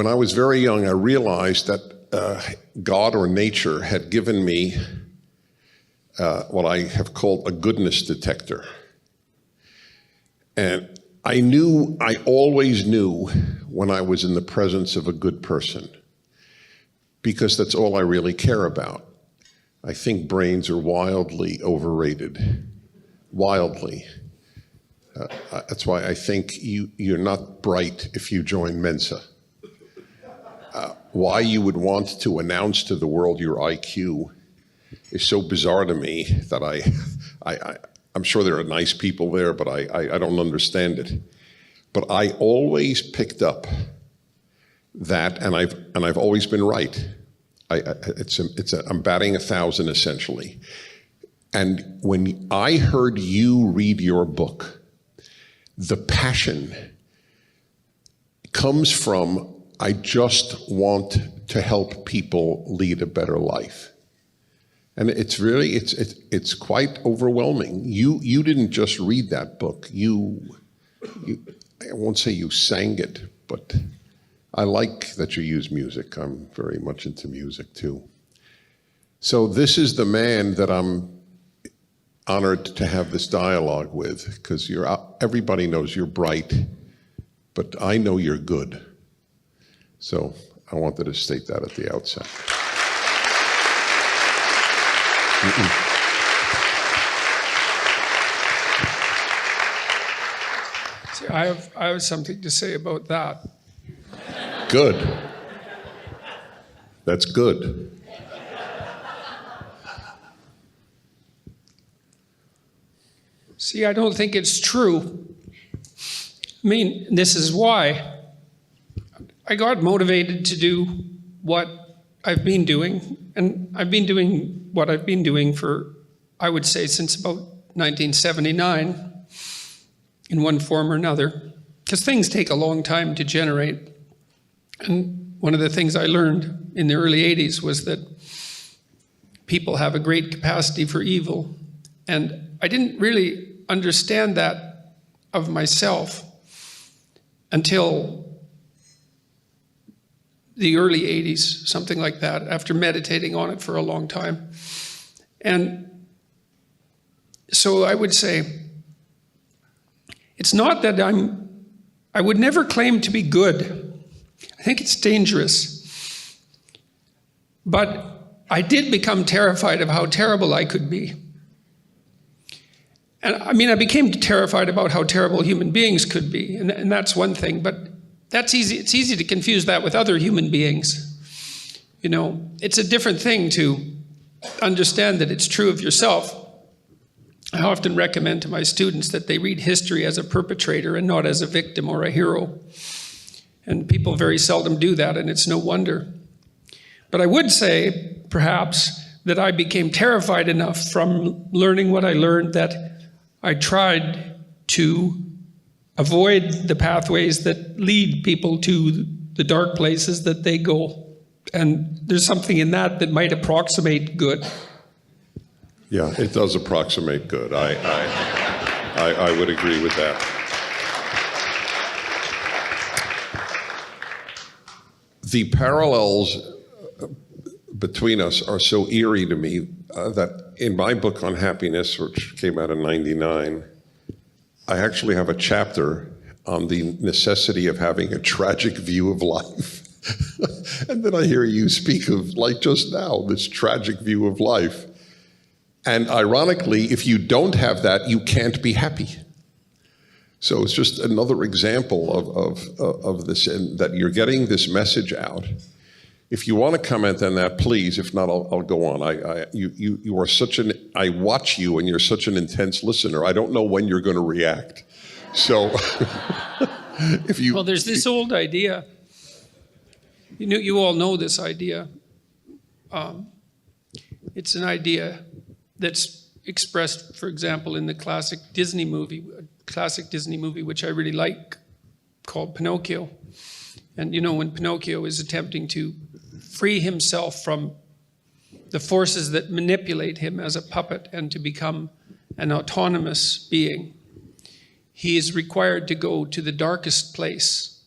When I was very young, I realized that God or nature had given me what I have called a goodness detector. And I always knew when I was in the presence of a good person, because that's all I really care about. I think brains are wildly overrated, wildly. That's why I think you're not bright if you join Mensa. Why you would want to announce to the world your IQ is so bizarre to me that I'm sure there are nice people there, but I don't understand it. But I always picked up that, and I've always been right. I'm batting 1,000 essentially. And when I heard you read your book, the passion comes from, I just want to help people lead a better life. And it's really, it's quite overwhelming. You didn't just read that book. I won't say you sang it, but I like that you use music. I'm very much into music too. So this is the man that I'm honored to have this dialogue with, because everybody knows you're bright, but I know you're good. So I wanted to state that at the outset. See, I have something to say about that. Good. That's good. See, I don't think it's true. I mean, this is why. I got motivated to do what I've been doing, and I've been doing what I've been doing for, I would say, since about 1979, in one form or another, because things take a long time to generate. And one of the things I learned in the early 80s was that people have a great capacity for evil, and I didn't really understand that of myself until the early 80s, something like that, after meditating on it for a long time. And so I would say, it's not that I would never claim to be good. I think it's dangerous. But I did become terrified of how terrible I could be. And I mean, I became terrified about how terrible human beings could be, and that's one thing, but that's easy. It's easy to confuse that with other human beings. You know, it's a different thing to understand that it's true of yourself. I often recommend to my students that they read history as a perpetrator and not as a victim or a hero. And people very seldom do that, and it's no wonder. But I would say, perhaps, that I became terrified enough from learning what I learned that I tried to avoid the pathways that lead people to the dark places that they go. And there's something in that might approximate good. Yeah, it does approximate good. I would agree with that. The parallels between us are so eerie to me that in my book on happiness, which came out in '99, I actually have a chapter on the necessity of having a tragic view of life. And then I hear you speak of, like just now, this tragic view of life. And ironically, if you don't have that, you can't be happy. So it's just another example of this, and that you're getting this message out. If you want to comment on that, please. If not, I'll go on. You are such an, I watch you and you're such an intense listener. I don't know when you're going to react. So if you... Well, there's this old idea. You all know this idea. It's an idea that's expressed, for example, in the classic Disney movie, which I really like, called Pinocchio. And you know, when Pinocchio is attempting to free himself from the forces that manipulate him as a puppet and to become an autonomous being, he is required to go to the darkest place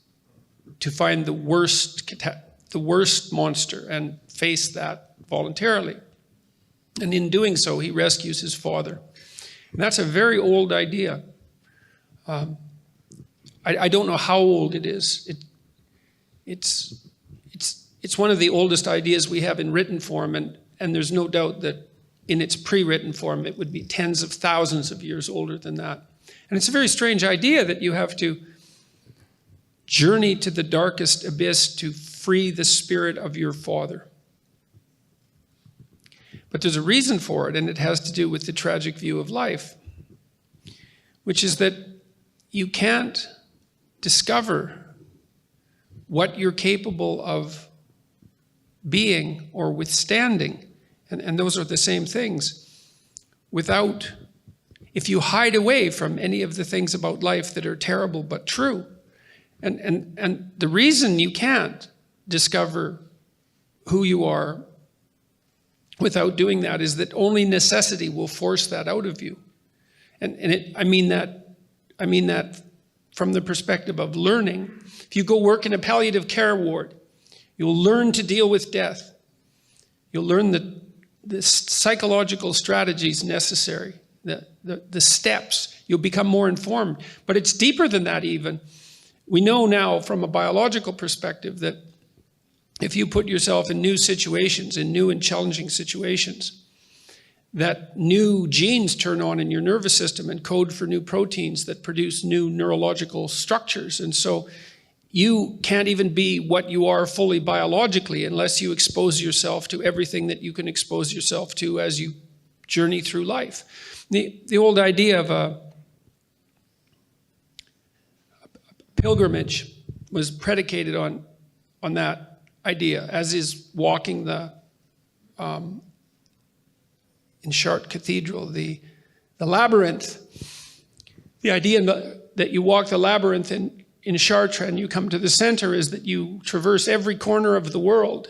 to find the worst monster and face that voluntarily. And in doing so, he rescues his father. And that's a very old idea. I don't know how old it is. It's one of the oldest ideas we have in written form, and there's no doubt that in its pre-written form, it would be tens of thousands of years older than that. And it's a very strange idea that you have to journey to the darkest abyss to free the spirit of your father. But there's a reason for it, and it has to do with the tragic view of life, which is that you can't discover what you're capable of being or withstanding, and those are the same things, if you hide away from any of the things about life that are terrible but true. And the reason you can't discover who you are without doing that is that only necessity will force that out of you. I mean that from the perspective of learning. If you go work in a palliative care ward, you'll learn to deal with death. You'll learn the psychological strategies necessary, the steps. You'll become more informed. But it's deeper than that even. We know now from a biological perspective that if you put yourself in new situations, in new and challenging situations, that new genes turn on in your nervous system and code for new proteins that produce new neurological structures. And so you can't even be what you are fully biologically unless you expose yourself to everything that you can expose yourself to as you journey through life. The old idea of a pilgrimage was predicated on that idea, as is walking in Chartres Cathedral, the labyrinth. The idea that you walk the labyrinth in Chartres and you come to the center is that you traverse every corner of the world,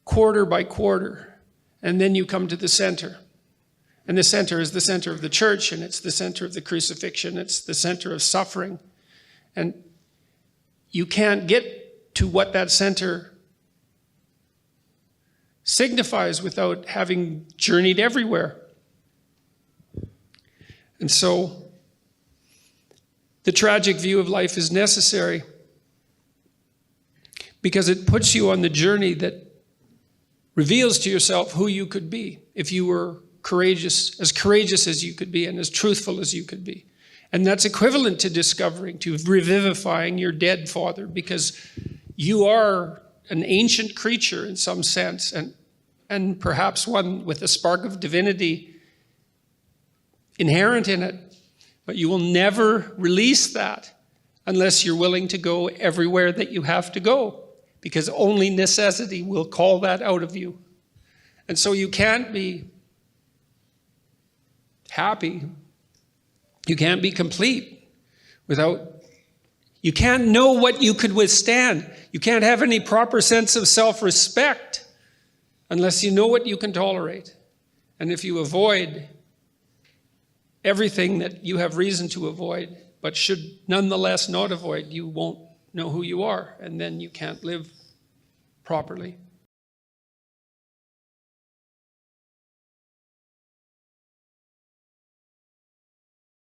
quarter by quarter, and then you come to the center. And the center is the center of the church, and it's the center of the crucifixion, it's the center of suffering. And you can't get to what that center signifies without having journeyed everywhere. And so the tragic view of life is necessary because it puts you on the journey that reveals to yourself who you could be if you were courageous as you could be and as truthful as you could be. And that's equivalent to discovering, to revivifying your dead father, because you are an ancient creature in some sense, and perhaps one with a spark of divinity inherent in it. But you will never release that unless you're willing to go everywhere that you have to go, because only necessity will call that out of you. And so you can't be happy. You can't be complete you can't know what you could withstand. You can't have any proper sense of self-respect unless you know what you can tolerate. And if you avoid everything that you have reason to avoid, but should nonetheless not avoid, you won't know who you are, and then you can't live properly.